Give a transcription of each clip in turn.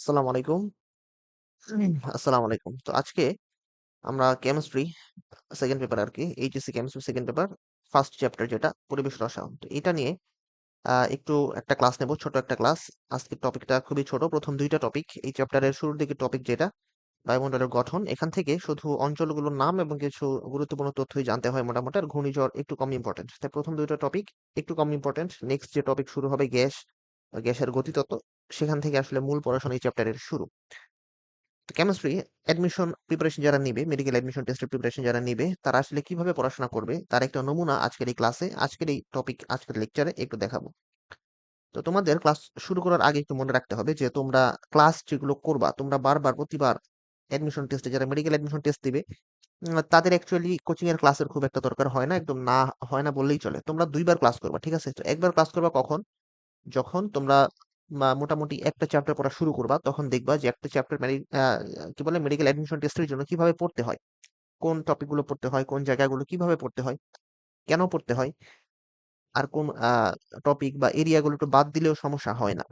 আসসালামু আলাইকুম। আসসালামু আলাইকুম। তো আজকে আমরা কেমিস্ট্রি 2nd পেপার আরকি, HSC chemistry 2nd paper 1st chapter যেটা পরিবেশ রসায়ন। তো এটা নিয়ে একটু একটা ক্লাস নেব, ছোট একটা ক্লাস। আজকের টপিকটা খুবই ছোট। প্রথম ২ টা টপিক, এই চ্যাপ্টারের শুরুর দিকের টপিক যেটা বায়ুমণ্ডলের গঠন। এখান থেকে শুধু অঞ্চলগুলোর নাম এবং কিছু গুরুত্বপূর্ণ তথ্যই জানতে হয় মোটামুটি। আর ঘূর্ণিঝড় একটু কম ইম্পোর্টেন্ট। তাই প্রথম ২ টা টপিক একটু কম ইম্পোর্টেন্ট। নেক্সট যে টপিক শুরু হবে গ্যাসের গতিতত্ত্ব। সেখান থেকে আসলে মূল পড়াশোনা এই চ্যাপ্টারের শুরু। কেমিস্ট্রি অ্যাডমিশন প্রিপারেশন যারা নিবে, মেডিকেল অ্যাডমিশন টেস্টের প্রিপারেশন যারা নিবে, তারা আসলে কিভাবে পড়াশোনা করবে তার একটা নমুনা আজকের এই ক্লাসে, আজকের এই টপিক, আজকের লেকচারে একটু দেখাবো। তো তোমাদের ক্লাস শুরু করার আগে একটু মনে রাখতে হবে যে তোমরা ক্লাস যেগুলো করবা, তোমরা বারবার প্রতিবার অ্যাডমিশন টেস্টে যারা মেডিকেল অ্যাডমিশন টেস্ট দিবে, তাদের অ্যাকচুয়ালি কোচিং এর ক্লাসের খুব একটা দরকার হয় না, একদম না হয় না বললেই চলে। তোমরা ২ বার ক্লাস করবা, ঠিক আছে? তো একবার ক্লাস করবা কখন? যখন তোমরা মোটামুটি একটা চ্যাপ্টার পড়া শুরু করবা, তখন দেখবা যে একটা চ্যাপ্টার কি বলে মেডিকেল অ্যাডমিশন টেস্টের জন্য কিভাবে পড়তে হয়, কোন টপিক গুলো পড়তে হয়, কোন জায়গাগুলো কিভাবে পড়তে হয়, কেন পড়তে হয়, আর কোন টপিক বা এরিয়া গুলো একটু বাদ দিলেও সমস্যা হয় না।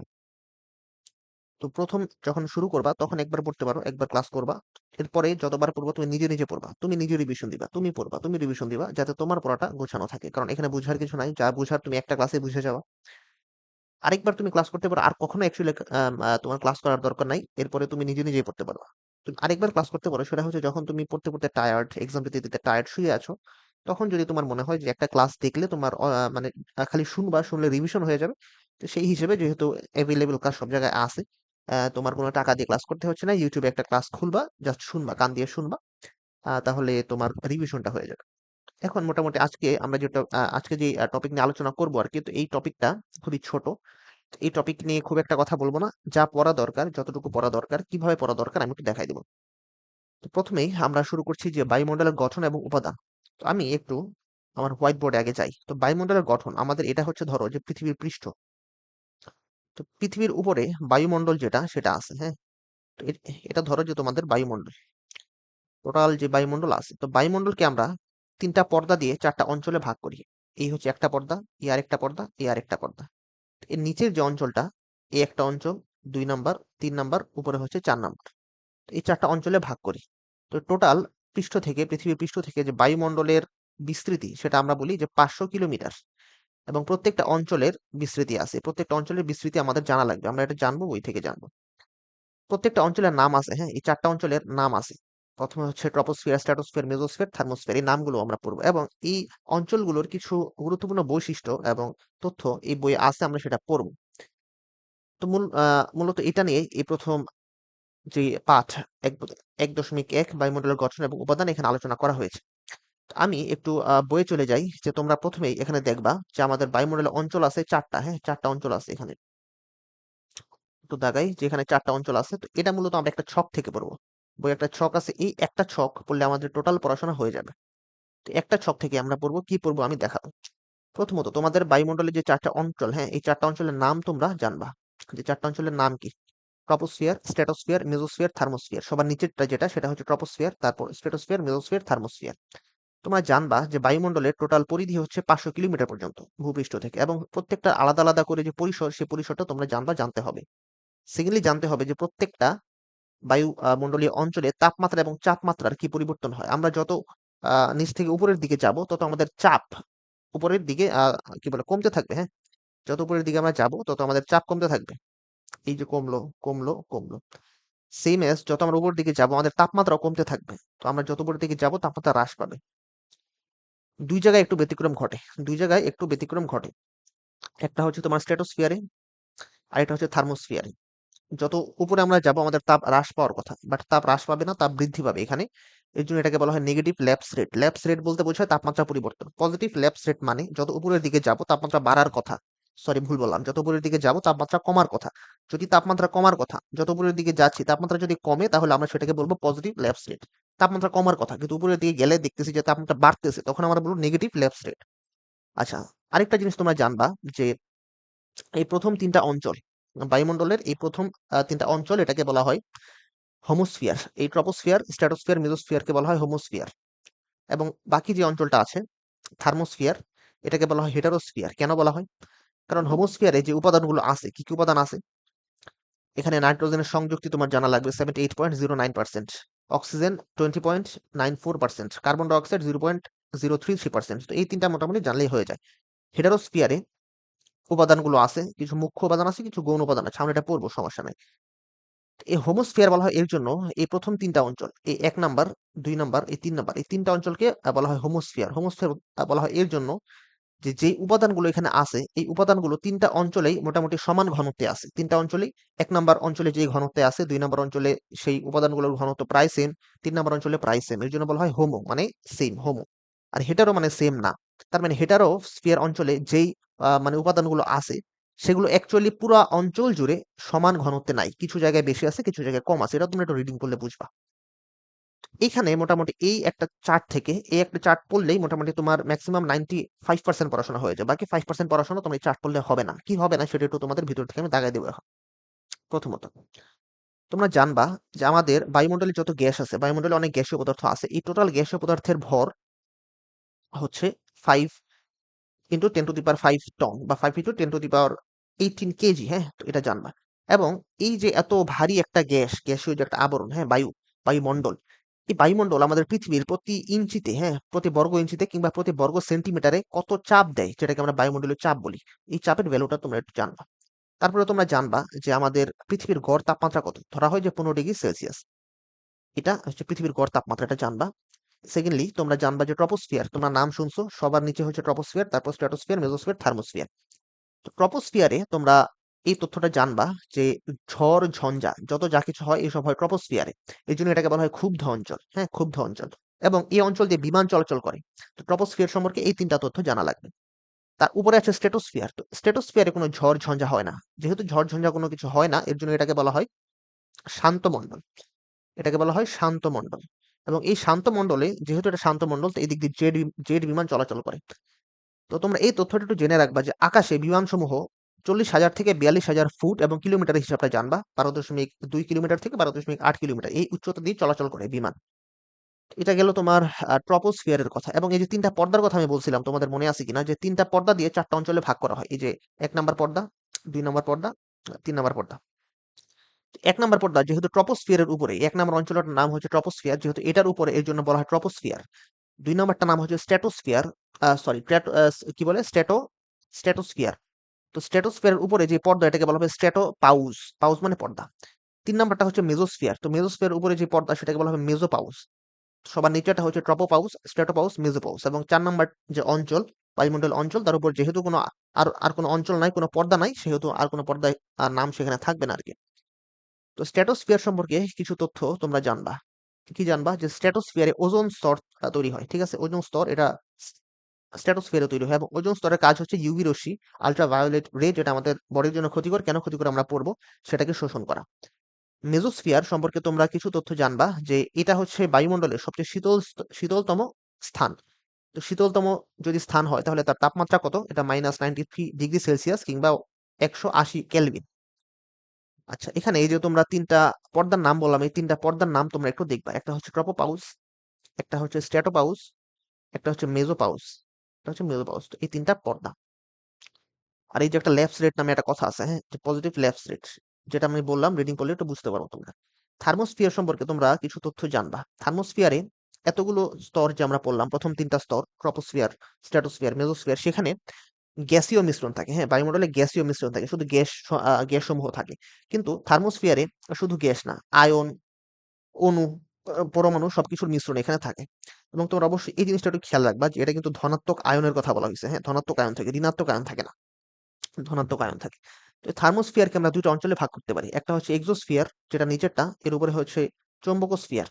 তো প্রথম যখন শুরু করবা তখন একবার পড়তে পারো, একবার ক্লাস করবা। এরপরে যতবার পড়বা তুমি নিজে নিজে পড়বা, তুমি নিজে রিভিশন দিবা, তুমি পড়বা, তুমি রিভিশন দিবা, যাতে তোমার পড়াটা গোছানো থাকে। কারণ এখানে বুঝার কিছু নাই, যা বুঝার তুমি একটা ক্লাসে বুঝে যাওয়া। আরেকবার তুমি ক্লাস করতে পারো, আর কখনো অ্যাকচুয়ালি তোমার ক্লাস করার দরকার নাই। এরপরে তুমি নিজে নিজেই পড়তে পারবা। তুমি আরেকবার ক্লাস করতে পারো, সেটা হচ্ছে যখন তুমি পড়তে পড়তে টায়ার্ড, এক্সাম দিতে দিতে টায়ার্ড, শুয়ে আছো, তখন যদি তোমার মনে হয় যে একটা ক্লাস দেখলে তোমার মানে খালি শুনবা, শুনলে রিভিশন হয়ে যাবে। তো সেই হিসেবে যেহেতু অ্যাভেলেবল ক্লাস সব জায়গায় আছে, তোমার কোনো টাকা দিয়ে ক্লাস করতে হচ্ছে না, ইউটিউবে একটা ক্লাস খুলবা, জাস্ট শুনবা, কান দিয়ে শুনবা, তাহলে তোমার রিভিশনটা হয়ে যাবে। এখন মোটামুটি আজকে যে টপিক নিয়ে আলোচনা করবো আর কি, তো এই টপিকটা খুবই ছোট। এই টপিক নিয়ে খুব একটা কথা বলবো না। যা পড়া দরকার, যতটুকু পড়া দরকার, কিভাবে পড়া দরকার আমি একটু দেখাই দেব। তো প্রথমেই আমরা শুরু করছি যে বায়ুমণ্ডলের গঠন এবং উপাদান। তো আমি একটু আমার হোয়াইট বোর্ডে আগে যাই। তো বায়ুমণ্ডলের গঠন আমাদের এটা হচ্ছে, ধরো যে পৃথিবীর পৃষ্ঠ। তো পৃথিবীর উপরে বায়ুমণ্ডল যেটা সেটা আছে, হ্যাঁ? তো এটা ধরো যে তোমাদের বায়ুমণ্ডল, টোটাল যে বায়ুমণ্ডল আছে। তো বায়ুমণ্ডলকে আমরা ৩টা পর্দা দিয়ে ৪টা অঞ্চলে ভাগ করি। এই হচ্ছে একটা পর্দা, এই আরেকটা পর্দা, এই আরেকটা পর্দা। এর নিচের যে অঞ্চলটা, এই একটা অঞ্চল, ২ নাম্বার, ৩ নাম্বার, উপরে হচ্ছে ৪ নাম্বার। তো এই ৪টা অঞ্চলে ভাগ করি। তো টোটাল পৃথিবীর পৃষ্ঠ থেকে যে বায়ুমণ্ডলের বিস্তৃতি, সেটা আমরা বলি যে ৫০০ কিলোমিটার। এবং প্রত্যেকটা অঞ্চলের বিস্তৃতি আছে। প্রত্যেকটা অঞ্চলের বিস্তৃতি আমাদের জানা লাগবে। আমরা এটা জানবো, বই থেকে জানবো। প্রত্যেকটা অঞ্চলের নাম আছে, হ্যাঁ? এই ৪টা অঞ্চলের নাম আছে। প্রথমে হচ্ছে ট্রপোস্ফিয়ার, স্ট্র্যাটোস্ফিয়ার, মেসোস্ফিয়ার, থার্মোস্ফিয়ার। এই নামগুলো আমরা পড়বো এবং এই অঞ্চলগুলোর কিছু গুরুত্বপূর্ণ বৈশিষ্ট্য এবং তথ্য এই বইয়ে আছে, আমরা সেটা পড়বো। তো মূলত এটা নিয়েই এই প্রথম যে পাঠ ১.১ বায়ুমণ্ডলের গঠন এবং উপাদান এখানে আলোচনা করা হয়েছে। তো আমি একটু বইয়ে চলে যাই, যে তোমরা প্রথমেই এখানে দেখবা যে আমাদের বায়ুমণ্ডলের অঞ্চল আছে ৪টা, হ্যাঁ? ৪টা অঞ্চল আছে এখানে। একটু দাগাই যে এখানে ৪টা অঞ্চল আছে। তো এটা মূলত আমরা একটা ছক থেকে পড়বো। বইয়ে একটা ছক আছে। এই একটা ছক পড়লে আমাদের টোটাল পড়াশোনা হয়ে যাবে। তো একটা ছক থেকে আমরা পড়বো, কি পড়বো আমি দেখাবো। প্রথমত তোমাদের বায়ুমণ্ডলের যে ৪টা অঞ্চল, হ্যাঁ? এই ৪টা অঞ্চলের নাম তোমরা জানবা। যে ৪টা অঞ্চলের নাম কি? Troposphere, stratosphere, mesosphere, thermosphere. সবার নিচেরটা যেটা সেটা হচ্ছে ট্রপোস্ফিয়ার, তারপর স্ট্র্যাটোস্ফিয়ার, মেসোস্ফিয়ার, থার্মোস্ফিয়ার। তোমরা জানবা যে বায়ুমণ্ডলের টোটাল পরিধি হচ্ছে ৫০০ কিলোমিটার পর্যন্ত ভূপৃষ্ঠ থেকে, এবং প্রত্যেকটা আলাদা আলাদা করে যে পরিসর, সেই পরিসরটা তোমরা জানতে হবে। সেকেন্ডলি জানতে হবে যে প্রত্যেকটা মণ্ডলীয় অঞ্চলে তাপমাত্রা এবং চাপমাত্রার কি পরিবর্তন হয়। আমরা যত নিচ থেকে উপরের দিকে যাব, তত আমাদের চাপ উপরের দিকে কি বলে কমতে থাকবে, হ্যাঁ? যত উপরের দিকে আমরা যাব, তত আমাদের চাপ কমতে থাকবে। এই যে কমলো, কমলো, কমলো। সেইম এজ যত আমরা উপরের দিকে যাব, আমাদের তাপমাত্রাও কমতে থাকবে। তো আমরা যত উপরের দিকে যাব, তাপমাত্রা হ্রাস পাবে। ২ জায়গায় একটু ব্যতিক্রম ঘটে। ২ জায়গায় একটু ব্যতিক্রম ঘটে। একটা হচ্ছে তোমার স্ট্র্যাটোস্ফিয়ারে, আরেকটা হচ্ছে থার্মোস্ফিয়ারে। যত উপরে আমরা যাব, আমাদের তাপ হ্রাস পাওয়ার কথা, বাট তাপ হ্রাস পাবে না, তাপ বৃদ্ধি পাবে এখানে। এর জন্য এটাকে বলা হয় negative lapse rate. Lapse rate বলতে বোঝায় তাপমাত্রা পরিবর্তন। পজিটিভ ল্যাপস রেট মানে যত উপরের দিকে যাব, তাপমাত্রা বাড়ার কথা। সরি, ভুল বললাম। যত উপরের দিকে যাব, তাপমাত্রা কমার কথা। যদি তাপমাত্রা কমার কথা, যত উপরের দিকে যাচ্ছি তাপমাত্রা যদি কমে, তাহলে আমরা সেটাকে বলবো পজিটিভ ল্যাপস রেট। তাপমাত্রা কমার কথা, কিন্তু উপরের দিকে গেলে দেখতেছি যে তাপমাত্রা বাড়তেছে, তখন আমরা বলবো নেগেটিভ ল্যাপস রেট। আচ্ছা, আরেকটা জিনিস তোমরা জানবা যে এই প্রথম ৩টা অঞ্চল, বায়ুমণ্ডলের এই প্রথম ৩টা অঞ্চল, এটাকে বলা হয় হোমোস্ফিয়ার। এই ট্রপোস্ফিয়ার, স্ট্র্যাটোস্ফিয়ার, মেসোস্ফিয়ারকে বলা হয় হোমোস্ফিয়ার। এবং বাকি যে অঞ্চলটা আছে, থার্মোস্ফিয়ার, এটাকে বলা হয় হেটারোস্ফিয়ার। কেন বলা হয়? কারণ হোমোস্ফিয়ারে যে উপাদানগুলো আছে, কি কি উপাদান আছে? এখানে নাইট্রোজেনের সংযুক্তি তোমার জানা লাগবে 78.09%, অক্সিজেন 20.94%, কার্বন ডাইঅক্সাইড 0.033%। তো এই তিনটা মোটামুটি জানলেই হয়ে যায়। হেটারোস্ফিয়ারে উপাদানগুলো আছে, কিছু মুখ্য উপাদান আছে, কিছু গৌণ উপাদান আছে, আমরা এটা পড়বো, সমস্যা নাই। এই হোমোস্ফিয়ার বলা হয় এর জন্য এই প্রথম তিনটা অঞ্চল, এই 1 নাম্বার, 2 নাম্বার, এই 3 নাম্বার, এই তিনটা অঞ্চলকে বলা হয় হোমোস্ফিয়ার। হোমোস্ফিয়ার বলা হয় এর জন্য যে উপাদানগুলো এখানে আছে, এই উপাদানগুলো তিনটা অঞ্চলেই মোটামুটি সমান ঘনত্বে আছে। তিনটা অঞ্চলেই, 1 নাম্বার অঞ্চলে যে ঘনত্বে আছে, 2 নাম্বার অঞ্চলে সেই উপাদানগুলোর ঘনত্ব প্রায় সেম, 3 নাম্বার অঞ্চলে প্রায় সেম। এর জন্য বলা হয় হোমো, মানে সেম, হোমো। আর হেটারো মানে সেম না। তার মানে হেটারো স্ফিয়ার অঞ্চলে যেই মানে উপাদানগুলো আছে, সেগুলো অ্যাকচুয়ালি পুরা অঞ্চল জুড়ে সমান ঘনত্বে নাই। কিছু জায়গায় বেশি আছে, কিছু জায়গায় কম আছে। এটা তোমরা একটু রিডিং করলে বুঝবা। এখানে মোটামুটি এই একটা চার্ট পড়লেই মোটামুটি তোমার ম্যাক্সিমাম 95% পড়াশোনা হয়ে যায়। বাকি 5% পড়াশোনা তোমার এই চার্ট পড়লে হবে না। কি হবে না সেটা একটু তোমাদের ভিতর থেকে আমি দাগাই দেবো এখন। প্রথমত, তোমরা জানবা যে আমাদের বায়ুমণ্ডলে যত গ্যাস আছে, বায়ুমণ্ডলে অনেক গ্যাসীয় পদার্থ আছে। এই টোটাল গ্যাসীয় পদার্থের ভর হচ্ছে 5 into 10 to the power 5 ton, বা 5 into 10 to the power 18 kg. হ্যাঁ, তো এটা জানবা। এবং এই যে এত ভারী একটা গ্যাসীয় যে একটা আবরণ, হ্যাঁ, বায়ুমণ্ডল, এই বায়ুমণ্ডল আমাদের পৃথিবীর প্রতি ইঞ্চিতে, হ্যাঁ, প্রতি বর্গ ইঞ্চিতে কিংবা প্রতি বর্গ সেন্টিমিটারে কত চাপ দেয়, যেটাকে আমরা বায়ুমণ্ডলীয় চাপ বলি। এই চাপের ভ্যালুটা তোমরা একটু জানবা। তারপরে তোমরা জানবা যে আমাদের পৃথিবীর গড় তাপমাত্রা কত। ধরা হয় যে 15°C। এটা হচ্ছে পৃথিবীর গড় তাপমাত্রা, এটা জানবা। সেকেন্ডলি তোমরা জানবা যে ট্রপোস্ফিয়ার, তোমরা নাম শুনছো, সবার নিচে হচ্ছে ট্রপোস্ফিয়ার, তারপর স্ট্র্যাটোস্ফিয়ার, মেসোস্ফিয়ার, থার্মোস্ফিয়ার। তো ট্রপোস্ফিয়ারে তোমরা এই তথ্যটা জানবা যে ঝড় ঝঞ্ঝা যত যা কিছু হয় এসব হয় ট্রপোস্ফিয়ারে। এই জন্য এটাকে বলা হয় ক্ষুব্ধ অঞ্চল। হ্যাঁ, ক্ষুব্ধ অঞ্চল। এবং এই অঞ্চল দিয়ে বিমান চলাচল করে। তো ট্রপোস্ফিয়ার সম্পর্কে এই তিনটা তথ্য জানা লাগবে। তার উপরে আছে স্ট্র্যাটোস্ফিয়ার। তো স্ট্র্যাটোস্ফিয়ারে কোনো ঝড় ঝঞ্ঝা হয় না। যেহেতু ঝড় ঝঞ্ঝা কোনো কিছু হয় না, এর জন্য এটাকে বলা হয় শান্ত মণ্ডল। এটাকে বলা হয় শান্ত মণ্ডল। এবং এই শান্ত মণ্ডলে, যেহেতু এটা শান্ত মণ্ডল, তো এই দিক দিয়ে জেট বিমান চলাচল করে। তো তোমরা এই তথ্যটা একটু জেনে রাখবা যে আকাশে বিমানসমূহ 40,000 থেকে 42,000 ফুট এবং কিলোমিটারের হিসাবটা জানবা। 12.2 কিলোমিটার থেকে 12.8 কিলোমিটার এই উচ্চতা দিয়ে চলাচল করে বিমান। এটা গেল তোমার ট্রপোস্ফিয়ারের কথা। এবং এই যে তিনটা পর্দার কথা আমি বলছিলাম, তোমাদের মনে আছে কিনা যে তিনটা পর্দা দিয়ে চারটা অঞ্চলে ভাগ করা হয়। এই যে 1 নাম্বার পর্দা, 2 নাম্বার পর্দা, 3 নাম্বার পর্দা। 1 নাম্বার পর্দা যেহেতু ট্রপোস্ফিয়ারের উপরে, 1 নাম্বার অঞ্চলটার নাম হচ্ছে ট্রপোস্ফিয়ার, যেহেতু এটার উপরে এর জন্য বলা হয় ট্রপোস্ফিয়ার। 2 নাম্বারটার নাম হচ্ছে স্ট্র্যাটোস্ফিয়ার, সরি, কি বলে, স্ট্র্যাটোস্ফিয়ার। তো স্ট্র্যাটোস্ফিয়ারের উপরে যে পর্দা, এটাকে বলা হবে স্ট্র্যাটোপাউস, পাউস মানে পর্দা। 3 নাম্বারটা হচ্ছে মেসোস্ফিয়ার। তো মেসোস্ফিয়ারের উপরে যে পর্দা, সেটাকে বলা হবে মেসোপাউস। সবার নিচেটা হচ্ছে ট্রপোপাউস, স্ট্র্যাটোপাউস, মেসোপাউস। এবং 4 নাম্বার যে অঞ্চল, বায়ুমণ্ডল অঞ্চল, তার উপর যেহেতু কোনো আর কোনো অঞ্চল নাই, কোনো পর্দা নাই, সেহেতু আর কোনো পর্দায় নাম সেখানে থাকবে না আরকি। তো স্ট্র্যাটোস্ফিয়ার সম্পর্কে কিছু তথ্য তোমরা জানবা। কি জানবা? যে স্ট্র্যাটোস্ফিয়ারে ওজোন স্তর তৈরি হয়। ঠিক আছে? ওজোন স্তর, এটা স্ট্র্যাটোস্ফিয়ারে তৈরি হয় এবং ওজোন স্তরের কাজ হচ্ছে ইউভি রশ্মি, আল্ট্রাভায়োলেট রে, যেটা আমাদের বডির জন্য ক্ষতিকর। কেন ক্ষতিকর আমরা পড়বো, সেটাকে শোষণ করা। মেসোস্ফিয়ার সম্পর্কে তোমরা কিছু তথ্য জানবা যে এটা হচ্ছে বায়ুমণ্ডলের সবচেয়ে শীতলতম স্থান। তো শীতলতম যদি স্থান হয়, তাহলে তার তাপমাত্রা কত? এটা -93°C কিংবা 180 কেলভিন। আচ্ছা, এখানে এই যে তোমরা 3টা পর্দার নাম বললাম, এই 3টা পর্দার নাম তোমরা একটু দেখবা। একটা হচ্ছে ট্রপোপাউস, একটা হচ্ছে স্ট্র্যাটোপাউস, একটা হচ্ছে মেসোপাউস। এটা হচ্ছে মেসোপাউস। তো এই 3টা পর্দা। আর এই যে একটা ল্যাপস রেট নামে একটা কথা আছে, হ্যাঁ, যে পজিটিভ ল্যাপস রেট, যেটা আমি বললাম, রিডিং করলে একটু বুঝতে পারবো তোমরা। থার্মোস্ফিয়ার সম্পর্কে তোমরা কিছু তথ্য জানবা। থার্মোস্ফিয়ারে এতগুলো স্তর যে আমরা পড়লাম, প্রথম 3টা স্তর, ট্রপোস্ফিয়ার, স্ট্র্যাটোস্ফিয়ার, মেসোস্ফিয়ার, সেখানে গ্যাসীয় মিশ্রণ থাকে। হ্যাঁ, বায়ুমণ্ডলে গ্যাসীয় মিশ্রণ থাকে, শুধু গ্যাস সমূহ থাকে। কিন্তু থার্মোস্ফিয়ারে শুধু গ্যাস না, আয়ন, অণু, পরমাণু সবকিছুর মিশ্রণ এখানে থাকে। এবং তোমরা অবশ্যই এই জিনিসটা একটু খেয়াল রাখবা যে এটা কিন্তু ধনাত্মক আয়নের কথা বলা হয়েছে। হ্যাঁ, ধনাত্মক আয়ন থাকে, ঋণাত্মক আয়ন থাকে না, ধনাত্মক আয়ন থাকে। তো থার্মোস্ফিয়ারকে আমরা 2টা অঞ্চলে ভাগ করতে পারি। একটা হচ্ছে এক্সোস্ফিয়ার, যেটা নিচেরটা, এর উপরে হচ্ছে চৌম্বকোস্ফিয়ার।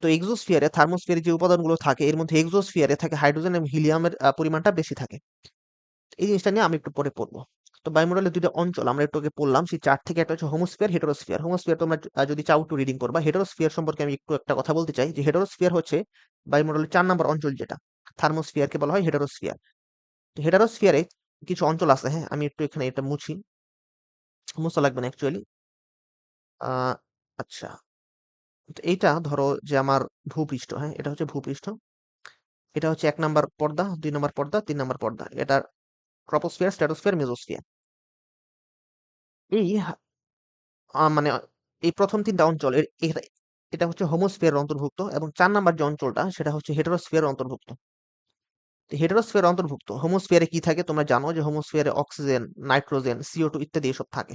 তো এক্সোস্ফিয়ারে, থার্মোস্ফিয়ারে যে উপাদানগুলো থাকে, এর মধ্যে এক্সোস্ফিয়ারে থাকে হাইড্রোজেন এবং হিলিয়ামের পরিমাণটা বেশি থাকে। এই জিনিসটা নিয়ে আমি একটু পরে পড়বো। তো বায়ুমণ্ডলের 2টা অঞ্চল আমরা একটু আগে পড়লাম, সেই চার থেকে একটা হচ্ছে হোমোস্ফিয়ার, হেটেরোস্ফিয়ার। হোমোস্ফিয়ার তোমরা যদি চাও একটু রিডিং করবা। হেটেরোস্ফিয়ার সম্পর্কে আমি একটু একটা কথা বলতে চাই, যে হেটেরোস্ফিয়ার হচ্ছে বায়ুমণ্ডলের 4 নম্বর অঞ্চল, যেটা থার্মোস্ফিয়ারকে বলা হয় হেটেরোস্ফিয়ার। তো হেটেরোস্ফিয়ারে কিছু অঞ্চল আছে, হ্যাঁ, আমি একটু এখানে এটা মুছি, মোছা লাগবে না অ্যাকচুয়ালি। আচ্ছা, তো এইটা ধরো যে আমার ভূপৃষ্ঠ, হ্যাঁ, এটা হচ্ছে ভূপৃষ্ঠ। এটা হচ্ছে 1 নাম্বার পর্দা, 2 নাম্বার পর্দা, 3 নাম্বার পর্দা। এটা ট্রপোস্ফিয়ার, স্ট্র্যাটোস্ফিয়ার, মেসোস্ফিয়ার। এই মানে এই প্রথম ৩ টা অঞ্চল এটা হচ্ছে হোমোস্ফিয়ারের অন্তর্ভুক্ত, এবং ৪ নাম্বার যে অঞ্চলটা সেটা হচ্ছে হেটেরোস্ফিয়ারের অন্তর্ভুক্ত। হেটেরোস্ফিয়ার অন্তর্ভুক্ত। হোমোস্ফিয়ারে কি থাকে তোমরা জানো যে হোমোস্ফিয়ারে অক্সিজেন, নাইট্রোজেন, CO2 ইত্যাদি এসব থাকে।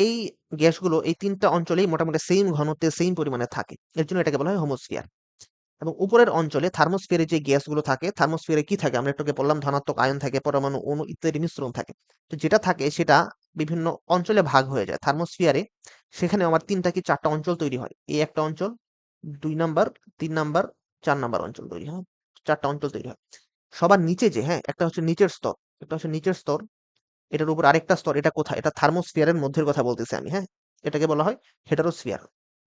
এই গ্যাসগুলো এই ৩ টা অঞ্চলেই মোটামুটি সেইম ঘনত্বে সেইম পরিমাণে থাকে। এর জন্য এটাকে বলা হয় হোমোস্ফিয়ার। এবং উপরের অঞ্চলে থার্মোস্ফিয়ারে যে গ্যাসগুলো থাকে, থার্মোস্ফিয়ারে কি থাকে আমরা একটু আগে বললাম, ধনাত্মক আয়ন থাকে, পরমাণু, অণু ইত্যাদি মিশ্রণ থাকে। তো যেটা থাকে সেটা বিভিন্ন অঞ্চলে ভাগ হয়ে যায়। থার্মোস্ফিয়ারে সেখানে আমার ৩ টা কি ৪ টা অঞ্চল তৈরি হয়। এই একটা অঞ্চল, ২ নাম্বার, ৩ নাম্বার, ৪ নাম্বার অঞ্চল তৈরি হয়। ৪ টা অঞ্চল তৈরি হয়। সবার নিচে যে, হ্যাঁ, একটা হচ্ছে নিচের স্তর, একটা হচ্ছে নিচের স্তর, এটার উপর আরেকটা স্তর, এটা কোথায়? এটা থার্মোস্ফিয়ারের মধ্যের কথা বলতেছি আমি, হ্যাঁ? এটাকে বলা হয় হেটেরোস্ফিয়ার।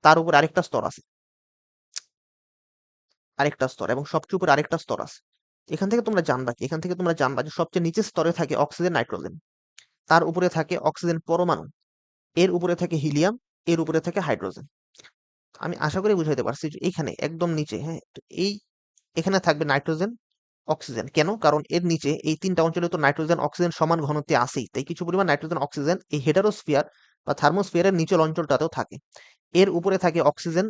তার উপর আরেকটা স্তর আছে। আরেকটা স্তর, এবং সবচেয়ে উপরে আরেকটা স্তর আছে। এখান থেকে তোমরা জানবা কি? এখান থেকে তোমরা জানবা যে সবচেয়ে নিচের স্তরে থাকে অক্সিজেন, নাইট্রোজেন। তার উপরে থাকে অক্সিজেন পরমাণু। এর উপরে থাকে হিলিয়াম, এর উপরে থাকে হাইড্রোজেন। আমি আশা করি বুঝাইতে পারছি যে এইখানে একদম নিচে, হ্যাঁ? তো এখানে থাকবে নাইট্রোজেন, অক্সিজেন। কেন? কারণ এর নিচে এই ৩ টা অঞ্চলে তো নাইট্রোজেন, অক্সিজেন সমান ঘনত্বে আছেই। তাই কিছু পরিমাণ নাইট্রোজেন, অক্সিজেন এই হেটেরোস্ফিয়ার বা থার্মোস্ফিয়ারের নিচের অঞ্চলটাতেও থাকে। এর উপরে থাকে অক্সিজেন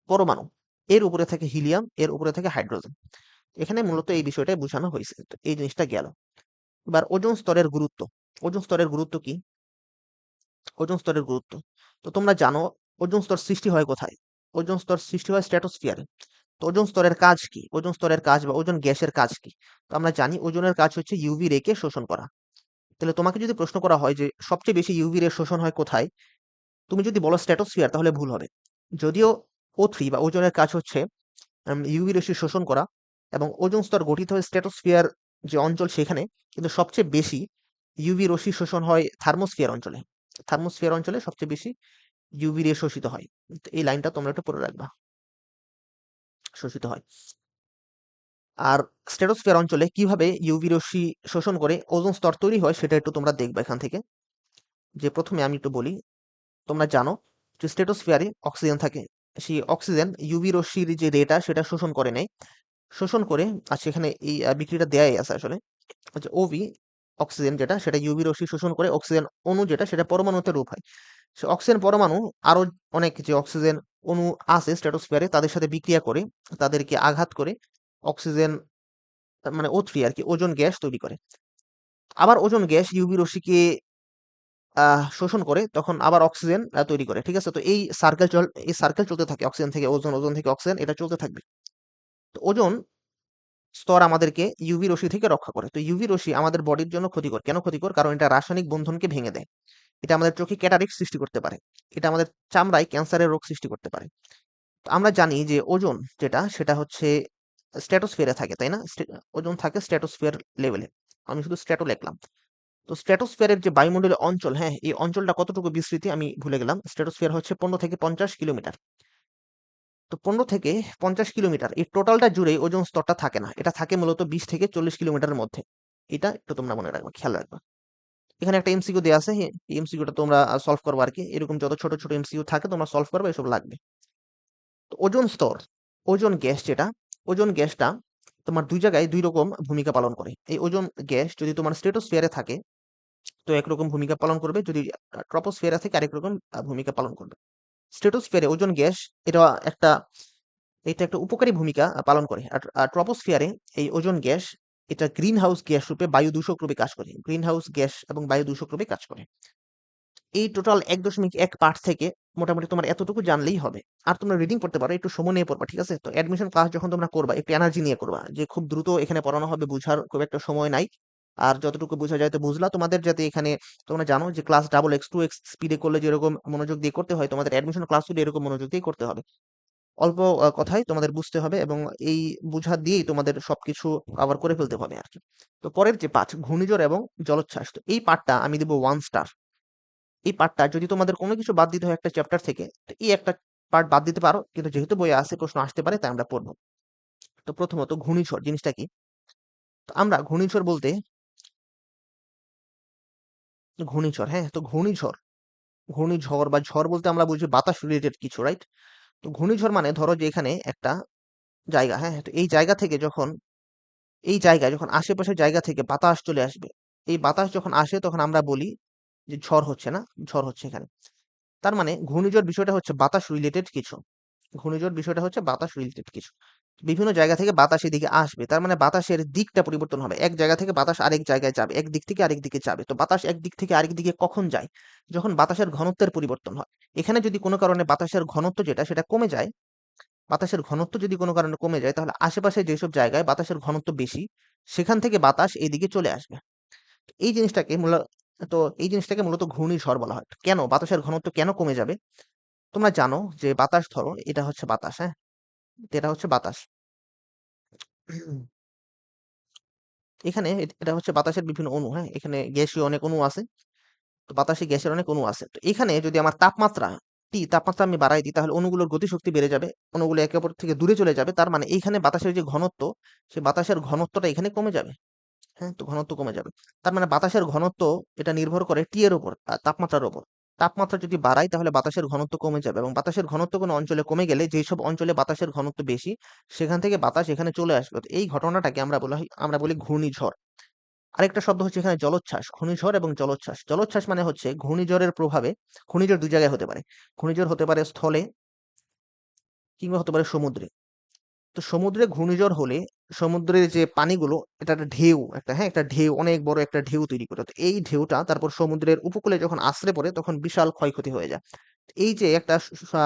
পরমাণু। এর উপরে থাকে হিলিয়াম, এর উপরে থাকে হাইড্রোজেন। এখানে মূলত এই বিষয়টাই বোঝানো হয়েছে। তো এই জিনিসটা গেল। এবার ওজোন স্তরের গুরুত্ব। ওজোন স্তরের গুরুত্ব কি? ওজোন স্তরের গুরুত্ব। তো তোমরা জানো ওজোন স্তর সৃষ্টি হয় কোথায়? ওজোন স্তর সৃষ্টি হয় স্ট্র্যাটোস্ফিয়ারে। তো ওজোন স্তরের কাজ কি? ওজোন স্তরের কাজ বা ওজোন গ্যাসের কাজ কি? তো আমরা জানি ওজোনের কাজ হচ্ছে ইউভি রে কে শোষণ করা। তাহলে তোমাকে যদি প্রশ্ন করা হয় যে সবচেয়ে বেশি ইউভি রে শোষণ হয় কোথায়? তুমি যদি বলো স্ট্র্যাটোস্ফিয়ার তাহলে ভুল হবে। যদিও O3 বা ওজোনের কাজ হচ্ছে ইউভি রশ্মি শোষণ করা, এবং ওজোন স্তর গঠিত হয় স্ট্র্যাটোস্ফিয়ার যে অঞ্চল সেখানে, কিন্তু সবচেয়ে বেশি ইউভি রশ্মি শোষণ হয় থার্মোস্ফিয়ার অঞ্চলে। থার্মোস্ফিয়ার অঞ্চলে সবচেয়ে বেশি ইউভি রে শোষিত হয়। তো এই লাইনটা তোমরা একটু পড়ে রাখবা, শোষিত হয়। আর স্ট্র্যাটোস্ফিয়ার অঞ্চলে কিভাবে ইউভি রশ্মি শোষণ করে ওজোন স্তর তৈরি হয় সেটা একটু তোমরা দেখবা এখান থেকে। যে প্রথমে আমি একটু বলি, তোমরা জানো যে স্ট্র্যাটোস্ফিয়ারে অক্সিজেন থাকে। সেই অক্সিজেন ইউভি রশ্মির যে রেটা সেটা শোষণ করে নেয়। শোষণ করে, আর সেখানে এই বিক্রিটা দেয়াই আছে আসলে, হচ্ছে ওভি, অক্সিজেন যেটা সেটা ইউভি রশ্মি শোষণ করে অক্সিজেন অণু যেটা সেটা পরমাণুতে রূপ হয়। সে অক্সিজেন পরমাণু আরো অনেক যে অক্সিজেন অণু আছে স্ট্র্যাটোস্ফিয়ারে তাদের সাথে বিক্রিয়া করে, তাদেরকে আঘাত করে অক্সিজেন মানে O3 আর কি ওজোন গ্যাস তৈরি করে। আবার ওজোন গ্যাস ইউভি রশ্মিকে শোষণ করে তখন আবার অক্সিজেন তৈরি করে। ঠিক আছে? তো এই সার্কেল চলতে থাকে, অক্সিজেন থেকে ওজোন, ওজোন থেকে অক্সিজেন, এটা চলতে থাকবে। তো ওজোন স্তর আমাদেরকে ইউভি রশ্মি থেকে রক্ষা করে। তো ইউভি রশ্মি আমাদের বডির জন্য ক্ষতিকর। কেন ক্ষতিকর? কারণ এটা রাসায়নিক বন্ধনকে ভেঙে দেয়। এটা আমাদের চোখে ক্যাটারেক্ট সৃষ্টি করতে পারে। এটা আমাদের চামড়ায় ক্যান্সারের রোগ সৃষ্টি করতে পারে। তো আমরা জানি যে ওজোন যেটা সেটা হচ্ছে স্ট্র্যাটোস্ফিয়ারে থাকে, তাই না? ওজোন থাকে স্ট্র্যাটোস্ফিয়ার লেভেলে। আমি শুধু স্ট্র্যাটো লিখলাম। তো স্ট্র্যাটোস্ফিয়ারের যে বায়ুমণ্ডলীয় অঞ্চল, হ্যাঁ, এই অঞ্চলটা কতটুকু বিস্তৃতি আমি ভুলে গেলাম। স্ট্র্যাটোস্ফিয়ার হচ্ছে ১৫ থেকে ৫০ কিলোমিটার। তো ১৫ থেকে ৫০ কিলোমিটার এই টোটালটা জুড়ে ওজোন স্তরটা থাকে না। এটা থাকে মূলত ২০ থেকে ৪০ কিলোমিটারের মধ্যে। এটা একটু তোমরা মনে রাখবা, খেয়াল রাখবা। এখানে একটা এমসিকিউ দেয়া আছে। এই এমসিকিউটা তোমরা সলভ করবা আরকি। এরকম যত ছোট, ছোট এমসিকিউ থাকে তোমরা সলভ করবা, এসব লাগবে। তো ওজোন স্তর, ওজোন গ্যাস যেটা, ওজোন গ্যাসটা তোমার ২ জায়গায় ২ রকম ভূমিকা পালন করে। এই ওজোন গ্যাস যদি তোমার স্ট্র্যাটোস্ফিয়ারে থাকে তো একরকম ভূমিকা পালন করবে, যদি ট্রপোস্ফিয়ারে থাকে আরেক রকম ভূমিকা পালন করবে। স্ট্র্যাটোস্ফিয়ারে ওজোন গ্যাস এটা একটা এটা একটা উপকারী ভূমিকা পালন করে। আর ট্রপোস্ফিয়ারে এই ওজোন গ্যাস এটা গ্রিন হাউস গ্যাস রূপে বায়ু দূষক রূপে কাজ করে। গ্রিন হাউস গ্যাস এবং বায়ু দূষক রূপে কাজ করে। এই টোটাল ১.১ পার্ট থেকে মোটামুটি তোমার এতটুকু জানলেই হবে। আর তোমরা রিডিং পড়তে পারো, একটু সময় নিয়ে পড়বা, ঠিক আছে? তো অ্যাডমিশন ক্লাস যখন তোমরা করবা একটু এনার্জি নিয়ে করবা, যে খুব দ্রুত এখানে পড়ানো হবে, বুঝার খুব একটা সময় নাই। আর যতটুকু বোঝা যায় তো বুঝলা। তোমাদের যাতে এখানে তোমরা জানো যে ক্লাস ডাবল এক্স 2x স্পিডে করলে যেরকম মনোযোগ দিয়ে করতে হয়, তোমাদের অ্যাডমিশন ক্লাসগুলো এরকম মনোযোগ দিয়ে করতে হবে। অল্প কথায় তোমাদের বুঝতে হবে, এবং এই বুঝা দিয়েই তোমাদের সবকিছু কভার করে ফেলতে হবে আরকি। তো পরের যে পাঠ, ঘূর্ণিঝড় এবং জলোচ্ছ্বাস। তো এই পাঠটা আমি দেব 1 স্টার। এই পার্টটা যদি তোমাদের কোনো কিছু বাদ দিতে হয় একটা চ্যাপ্টার থেকে, তো এই একটা পার্ট বাদ দিতে পারো। কিন্তু যেহেতু বইয়ে আছে প্রশ্ন আসতে পারে তাই আমরা পড়ব। তো প্রথমত ঘূর্ণিঝড় জিনিসটা কি? তো আমরা ঘূর্ণিঝড় বলতে ঘূর্ণিঝড়, হ্যাঁ? তো ঘূর্ণিঝড় বা ঝড় বলতে আমরা বুঝি বাতাস রিলেটেড কিছু, রাইট? তো ঘূর্ণিঝড় মানে ধরো যে এখানে একটা জায়গা, হ্যাঁ? তো এই জায়গা থেকে যখন এই জায়গায় যখন আশেপাশের জায়গা থেকে বাতাস চলে আসবে, এই বাতাস যখন আসে তখন আমরা বলি যে ঝড় হচ্ছে, না? ঝড় হচ্ছে এখানে। তার মানে ঘূর্ণিঝড় বিষয়টা হচ্ছে বাতাস রিলেটেড কিছু। ঘূর্ণিঝড় বিষয়টা হচ্ছে বাতাস রিলেটেড কিছু। বিভিন্ন জায়গা থেকে বাতাস এদিকে আসবে, তার মানে বাতাসের দিকটা পরিবর্তন হবে। এক জায়গা থেকে বাতাস আরেক জায়গায় যাবে, এক দিক থেকে আরেক দিকে যাবে। তো বাতাস এক দিক থেকে আরেক দিকে কখন যায়? যখন বাতাসের ঘনত্বের পরিবর্তন হয়। এখানে যদি কোনো কারণে বাতাসের ঘনত্ব যেটা সেটা কমে যায়, বাতাসের ঘনত্ব যদি কোনো কারণে কমে যায়, তাহলে আশেপাশে যেসব জায়গায় বাতাসের ঘনত্ব বেশি, সেখান থেকে বাতাস এইদিকে চলে আসবে। এই জিনিসটাকে মূল তো এই জিনিসটাকে মূলত ঘূর্ণিঝড় বলা হয়। কেন? বাতাসের ঘনত্ব কেন কমে যাবে? তোমরা জানো যে বাতাস, ধরো এটা হচ্ছে বাতাস, হ্যাঁ? এটা হচ্ছে বাতাস। এখানে এটা হচ্ছে বাতাসের বিভিন্ন অণু, হ্যাঁ? এখানে গ্যাসীয় অনেক অণু আছে। তো বাতাসে গ্যাসের অনেক অণু আছে। তো এখানে যদি আমার তাপমাত্রা আমি বাড়াই দিই, তাহলে অণুগুলোর গতিশক্তি বেড়ে যাবে। অণুগুলো একে অপর থেকে দূরে চলে যাবে। তার মানে এইখানে বাতাসের যে ঘনত্ব, সেই বাতাসের ঘনত্বটা এখানে কমে যাবে। হ্যাঁ? তো ঘনত্ব কমে যাবে। তার মানে বাতাসের ঘনত্ব এটা নির্ভর করে টি এর উপর, তাপমাত্রার উপর। তাপমাত্রা যদি বাড়াই তাহলে বাতাসের ঘনত্ব কমে যাবে, এবং বাতাসের ঘনত্ব কোনো অঞ্চলে কমে গেলে, যেসব অঞ্চলে বাতাসের ঘনত্ব বেশি, সেখান থেকে বাতাস এখানে চলে আসবে। তো এই ঘটনাটাকে আমরা বলি ঘূর্ণিঝড়। আরেকটা শব্দ হচ্ছে এখানে জলোচ্ছ্বাস। ঘূর্ণিঝড় এবং জলোচ্ছ্বাস। জলোচ্ছ্বাস মানে হচ্ছে ঘূর্ণিঝড়ের প্রভাবে, ঘূর্ণিঝড় ২ জায়গায় হতে পারে। ঘূর্ণিঝড় হতে পারে স্থলে, কিংবা হতে পারে সমুদ্রে। তো সমুদ্রে ঘূর্ণিঝড় হলে সমুদ্রের যে পানিগুলো, এটা একটা ঢেউ, একটা ঢেউ, অনেক বড় একটা ঢেউ তৈরি করে। তো এই ঢেউটা তারপর সমুদ্রের উপকূলে যখন আছড়ে পড়ে, তখন বিশাল ক্ষয়ক্ষতি হয়ে যায়। এই যে একটা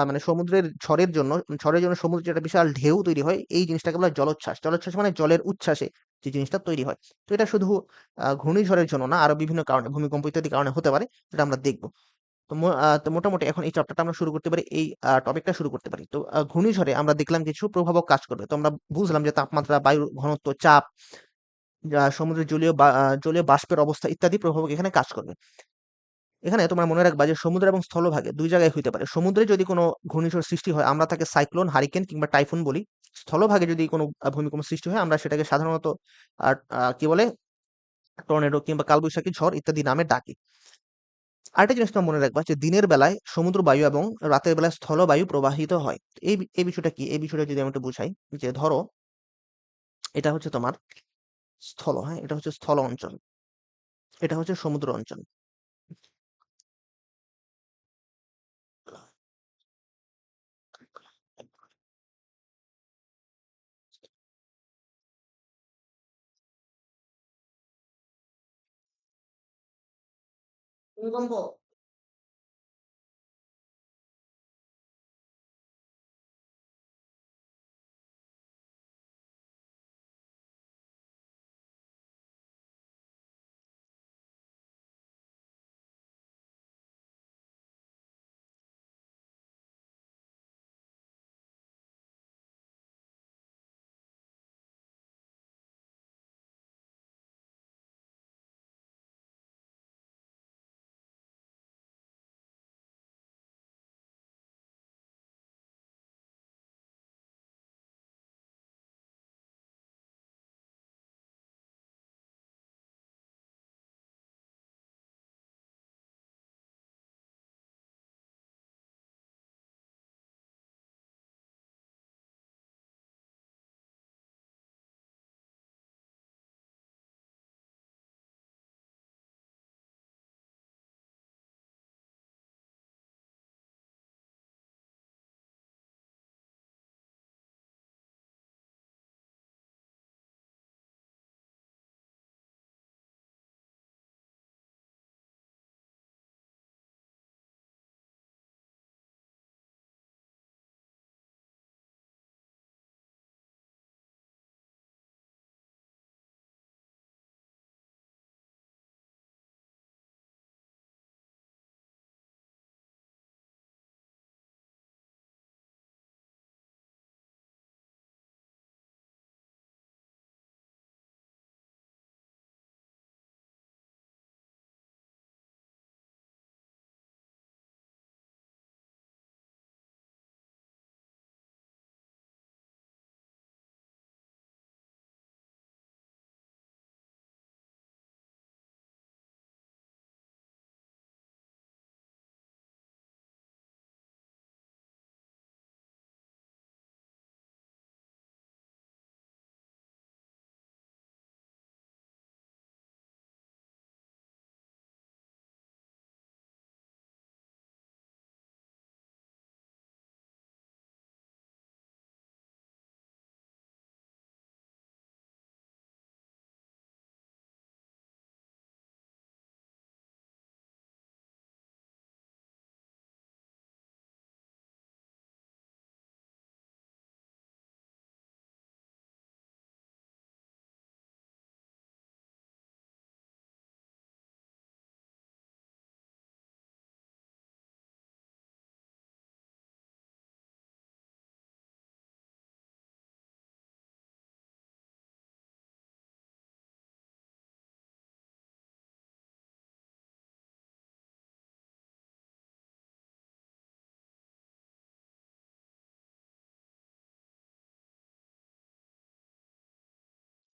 মানে সমুদ্রের ঝড়ের জন্য সমুদ্রে যে একটা বিশাল ঢেউ তৈরি হয়, এই জিনিসটাকে বলা হয় জলোচ্ছ্বাস। জলোচ্ছ্বাস মানে জলের উচ্ছ্বাসে যে জিনিসটা তৈরি হয়। তো এটা শুধু ঘূর্ণিঝড়ের জন্য না, আরো বিভিন্ন কারণে, ভূমিকম্প ইত্যাদি কারণে হতে পারে। এটা আমরা দেখব। তো মোটামুটি এখন এই চ্যাপ্টারটা আমরা শুরু করতে পারি, এই টপিকটা শুরু করতে পারি। তো ঘূর্ণিঝড়ে আমরা দেখলাম কিছু প্রভাবক কাজ করবে। তো আমরা বুঝলাম যে তাপমাত্রা, বায়ুর ঘনত্ব, চাপ, সমুদ্রের জলীয় বাষ্পের অবস্থা ইত্যাদি প্রভাবক এখানে কাজ করবে। এখানে তোমরা মনে রাখবা যে সমুদ্র এবং স্থলভাগে ২ জায়গায় হইতে পারে। সমুদ্রে যদি কোনো ঘূর্ণিঝড় সৃষ্টি হয়, আমরা তাকে সাইক্লোন, হারিকেন কিংবা টাইফুন বলি। স্থলভাগে যদি কোনো ভূমিকম্প সৃষ্টি হয়, আমরা সেটাকে সাধারণত আ আ কি বলে? টর্নেডো কিংবা কালবৈশাখী ঝড় ইত্যাদি নামে ডাকি। আরেকটা জিনিস তোমরা মনে রাখবা যে দিনের বেলায় সমুদ্র বায়ু এবং রাতের বেলায় স্থলবায়ু প্রবাহিত হয়। এই বিষয়টা কি? এই বিষয়টা যদি আমি একটু বুঝাই, যে ধরো এটা হচ্ছে তোমার স্থল, হ্যাঁ? এটা হচ্ছে স্থল অঞ্চল। এটা হচ্ছে সমুদ্র অঞ্চল। ভূমিকম্প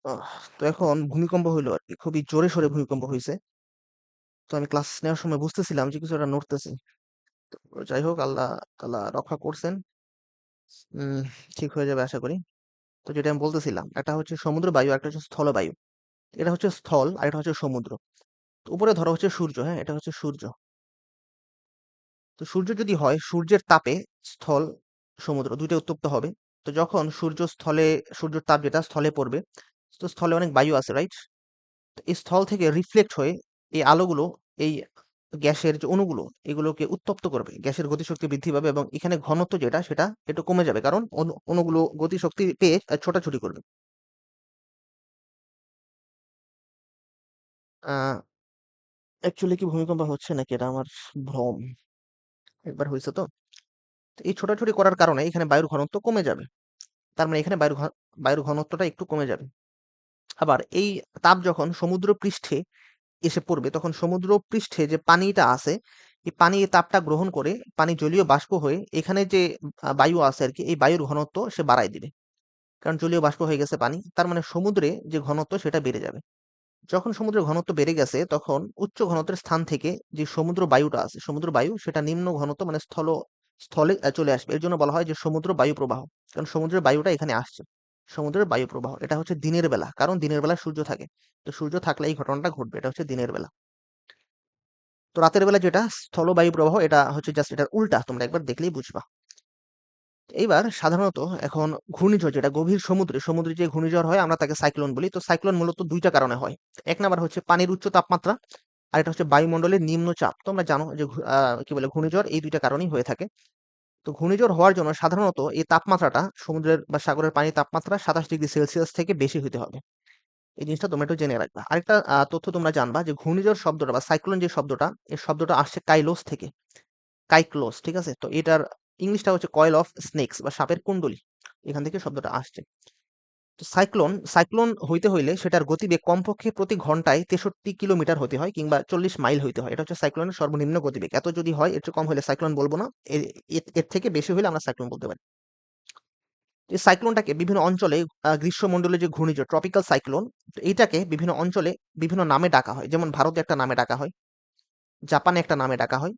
আহ, তো এখন ভূমিকম্প হইলো আর কি, খুবই জোরে সোরে ভূমিকম্প হয়েছে। তো আমি ক্লাস নেওয়ার সময় বুঝতেছিলাম যে কিছু একটা নড়তেছে। তো যাই হোক, আল্লাহ আল্লাহ রক্ষা করছেন। উম ঠিক হয়ে যাবে আশা করি। তো যেটা আমি বলতেছিলাম, একটা হচ্ছে সমুদ্র বায়ু, একটা হচ্ছে স্থল বায়ু। এটা হচ্ছে স্থল আর এটা হচ্ছে সমুদ্র। তো উপরে ধরো হচ্ছে সূর্য, হ্যাঁ, এটা হচ্ছে সূর্য। তো সূর্য যদি হয়, সূর্যের তাপে স্থল সমুদ্র দুইটা উত্তপ্ত হবে। তো যখন সূর্যের তাপ যেটা স্থলে পড়বে, তো স্থলে অনেক বায়ু আছে, রাইট? এই স্থল থেকে রিফ্লেক্ট হয়ে এই আলোগুলো এই গ্যাসের যে অণুগুলো এগুলোকে উত্তপ্ত করবে, গ্যাসের গতিশক্তি বৃদ্ধি পাবে এবং এখানে ঘনত্ব যেটা সেটা একটু কমে যাবে, কারণ অণুগুলো গতিশক্তি পেয়ে ছোটাছুটি করবে। আহ অ্যাকচুয়ালি কি ভূমিকম্প হচ্ছে নাকি এটা আমার ভ্রম? একবার হয়েছে তো। তো এই ছোটাছুটি করার কারণে এখানে বায়ুর ঘনত্ব কমে যাবে। তার মানে এখানে বায়ুর ঘনত্বটা একটু কমে যাবে। আবার এই তাপ যখন সমুদ্র পৃষ্ঠে এসে পড়বে, তখন সমুদ্র পৃষ্ঠে যে পানিটা আছে, এই পানি এই তাপটা গ্রহণ করে পানি জলীয় বাষ্প হয়ে এখানে যে বায়ু আছে আর কি, এই বায়ুর ঘনত্ব সে বাড়ায় দিবে। কারণ জলীয় বাষ্প হয়ে গেছে পানি, তার মানে সমুদ্রে যে ঘনত্ব সেটা বেড়ে যাবে। যখন সমুদ্রের ঘনত্ব বেড়ে গেছে, তখন উচ্চ ঘনত্বের স্থান থেকে যে সমুদ্র বায়ুটা আছে, সমুদ্র বায়ু সেটা নিম্ন ঘনত্ব মানে স্থলে চলে আসবে। এর জন্য বলা হয় যে সমুদ্র বায়ু প্রবাহ। কারণ সমুদ্রের বায়ুটা এখানে আসছে। সমুদ্রের বায়ু প্রবাহ এটা হচ্ছে দিনের বেলা, কারণ দিনের বেলা সূর্য থাকে। তো সূর্য থাকলে এই ঘটনাটা ঘটবে, এটা হচ্ছে দিনের বেলা। তো রাতের বেলা যেটা স্থলবায়ু প্রবাহ, এটা হচ্ছে জাস্ট এটার উল্টা, তোমরা একবার দেখলেই বুঝবা। এইবার সাধারণত এখন ঘূর্ণিঝড় যেটা গভীর সমুদ্রে যে ঘূর্ণিঝড় হয় আমরা তাকে সাইক্লোন বলি। তো সাইক্লোন মূলত দুইটা কারণে হয়। এক নাম্বার হচ্ছে পানির উচ্চ তাপমাত্রা, আর এটা হচ্ছে বায়ুমণ্ডলের নিম্নচাপ। তোমরা জানো যে কি বলে ঘূর্ণিঝড় এই দুইটা কারণেই হয়ে থাকে। তো ঘূর্ণিঝড় হওয়ার জন্য সাধারণত এই তাপমাত্রাটা সমুদ্রের বা সাগরের পানির তাপমাত্রা 27 ডিগ্রি সেলসিয়াস থেকে বেশি হতে হবে। এই জিনিসটা তোমরা একটু জেনে রাখবা। আরেকটা তথ্য তোমরা জানবা যে ঘূর্ণিঝড় শব্দটা বা সাইক্লোন যে শব্দটা, এই শব্দটা আসছে কাইলোস থেকে। কাইক্লোস, ঠিক আছে? তো এটার ইংলিশটা হচ্ছে কয়েল অফ স্নেকস বা সাপের কুণ্ডলী। এখান থেকে শব্দটা আসছে। তো সাইক্লোন হইতে হইলে সেটার গতিবেগ কমপক্ষে প্রতি ঘন্টায় 63 কিলোমিটার হতে হয় কিংবা 40 মাইল হইতে হয়। এটা হচ্ছে সাইক্লোনের সর্বনিম্ন গতিবেগ। এত যদি হয়, এর চেয়ে কম হলে সাইক্লোন বলবো না। এর থেকে বেশি হলে আমরা সাইক্লোন বলতে পারি। এই সাইক্লোনটাকে বিভিন্ন অঞ্চলে গ্রীষ্মমণ্ডলীয় যে ঘূর্ণিঝড় ট্রপিক্যাল সাইক্লোন, তো এইটাকে বিভিন্ন অঞ্চলে বিভিন্ন নামে ডাকা হয়। যেমন ভারতে একটা নামে ডাকা হয়, জাপানে একটা নামে ডাকা হয়,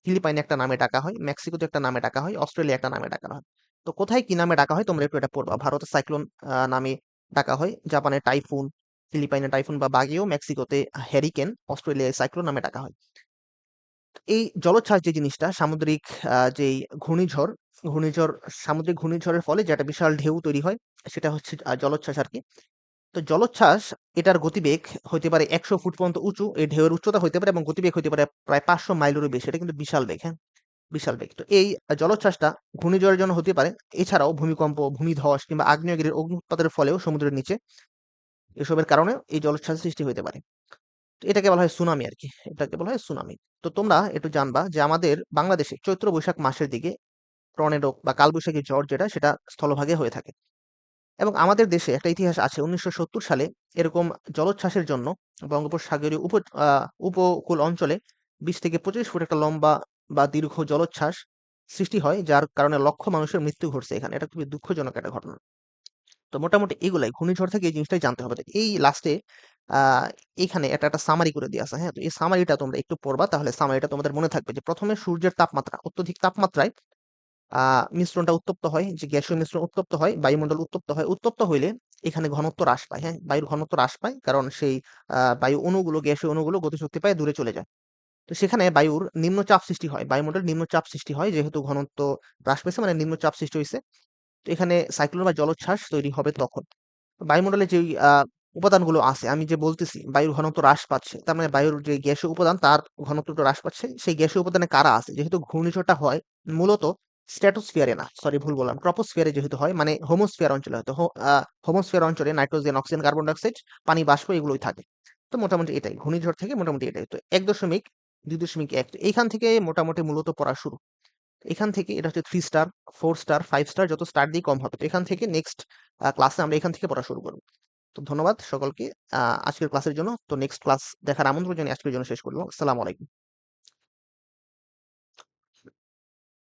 ফিলিপাইনে একটা নামে ডাকা হয়, মেক্সিকোতে একটা নামে ডাকা হয়, অস্ট্রেলিয়া একটা নামে ডাকা হয়। তো কোথায় কি নামে ডাকা হয় তোমরা একটু এটা পড়বা। ভারতে সাইক্লোন নামে ডাকা হয়, জাপানে টাইফুন, ফিলিপাইনে টাইফুন বা বাগিও, মেক্সিকোতে হ্যারিকেন, অস্ট্রেলিয়ায় সাইক্লোন নামে ডাকা হয়। এই জলোচ্ছ্বাস যে জিনিসটা সামুদ্রিক যেই ঘূর্ণিঝড়, ঘূর্ণিঝড় সামুদ্রিক ঘূর্ণিঝড়ের ফলে যে একটা বিশাল ঢেউ তৈরি হয়, সেটা হচ্ছে জলোচ্ছ্বাস আর কি। তো জলোচ্ছ্বাস এটার গতিবেগ হইতে পারে 100 ফুট পর্যন্ত উঁচু, এই ঢেউয়ের উচ্চতা হইতে পারে এবং গতিবেগ হইতে পারে প্রায় 500 মাইলেরও বেশি। এটা কিন্তু বিশাল বেগ, হ্যাঁ, বিশাল বেগ। তো এই জলোচ্ছ্বাসটা ঘূর্ণিঝড়ের জন্য হতে পারে। এছাড়াও ভূমিকম্প, ভূমিধস কিংবা আগ্নেয়গিরির অগ্নুৎপাতের ফলেও সমুদ্রের নিচে এসবের কারণে এই জলোচ্ছ্বাসের সৃষ্টি হতে পারে। তো এটাকে বলা হয় সুনামি আরকি। এটাকে বলা হয় সুনামি। তো তোমরা একটু জানবা যে আমাদের বাংলাদেশে চৈত্র বৈশাখ মাসের দিকে টর্নেডো বা কালবৈশাখী ঝড় যেটা সেটা স্থলভাগে হয়ে থাকে। এবং আমাদের দেশে একটা ইতিহাস আছে, 1970 সালে এরকম জলোচ্ছ্বাসের জন্য বঙ্গোপসাগরীয় উপকূল অঞ্চলে 20 থেকে 25 ফুট একটা লম্বা বা দীর্ঘ জলোচ্ছ্বাস সৃষ্টি হয়, যার কারণে লক্ষ মানুষের মৃত্যু ঘটছে এখানে। এটা খুবই দুঃখজনক একটা ঘটনা। তো মোটামুটি এগুলাই ঘূর্ণিঝড় থেকে এই জিনিসটাই জানতে হবে। তো এই লাস্টে আহ এইখানে একটা সামারি করে দিয়ে আছে, হ্যাঁ। তো এই সামারিটা তোমরা একটু পড়বা, তাহলে সামারিটা তোমাদের মনে থাকবে যে প্রথমে সূর্যের তাপমাত্রা, অত্যধিক তাপমাত্রায় মিশ্রণটা উত্তপ্ত হয়, যে গ্যাসীয় মিশ্রণ উত্তপ্ত হয়, বায়ুমণ্ডল উত্তপ্ত হয়। উত্তপ্ত হইলে এখানে ঘনত্ব হ্রাস পায়, হ্যাঁ, বায়ুর ঘনত্ব হ্রাস পায়, কারণ সেই বায়ু অণুগুলো, গ্যাসীয় অণুগুলো গতিশক্তি পায় দূরে চলে যায়। তো সেখানে বায়ুর নিম্নচাপ সৃষ্টি হয়, বায়ুমণ্ডলে নিম্নচাপ সৃষ্টি হয়, যেহেতু ঘনত্ব হ্রাস পেয়েছে মানে নিম্নচাপ সৃষ্টি হয়েছে। তো এখানে সাইক্লোন বা জলোচ্ছ্বাস তৈরি হবে তখন। বায়ুমণ্ডলে যেই উপাদানগুলো আছে, আমি যে বলতেছি বায়ুর ঘনত্ব হ্রাস পাচ্ছে, তার মানে বায়ুর যে গ্যাসীয় উপাদান তার ঘনত্বটা হ্রাস পাচ্ছে। সেই গ্যাসীয় উপাদানে কারা আছে, যেহেতু ঘূর্ণিঝড়টা হয় মূলত স্ট্র্যাটোস্ফিয়ারে না, সরি ভুল বললাম, ট্রপোস্ফিয়ারে যেহেতু হয়, মানে হোমোস্ফিয়ার অঞ্চলে হয়তো হোমোস্ফিয়ার অঞ্চলে নাইট্রোজেন, অক্সিজেন, কার্বন ডাইঅক্সাইড, পানি বাষ্প এগুলোই থাকে। তো মোটামুটি এটাই ঘূর্ণিঝড় থেকে, মোটামুটি এটাই। তো 1.2.1, তো এইখান থেকে মোটামুটি মূলত পড়া শুরু। এখান থেকে এটা হচ্ছে 3 স্টার, 4 স্টার, 5 স্টার, যত স্টার দিয়ে কম হবে। তো এখান থেকে নেক্সট ক্লাসে আমরা এখান থেকে পড়া শুরু করবো। তো ধন্যবাদ সকলকে আজকের ক্লাসের জন্য। তো নেক্সট ক্লাস দেখার আমন্ত্রণ জানিয়ে আজকের জন্য শেষ করলাম। আসসালামু আলাইকুম।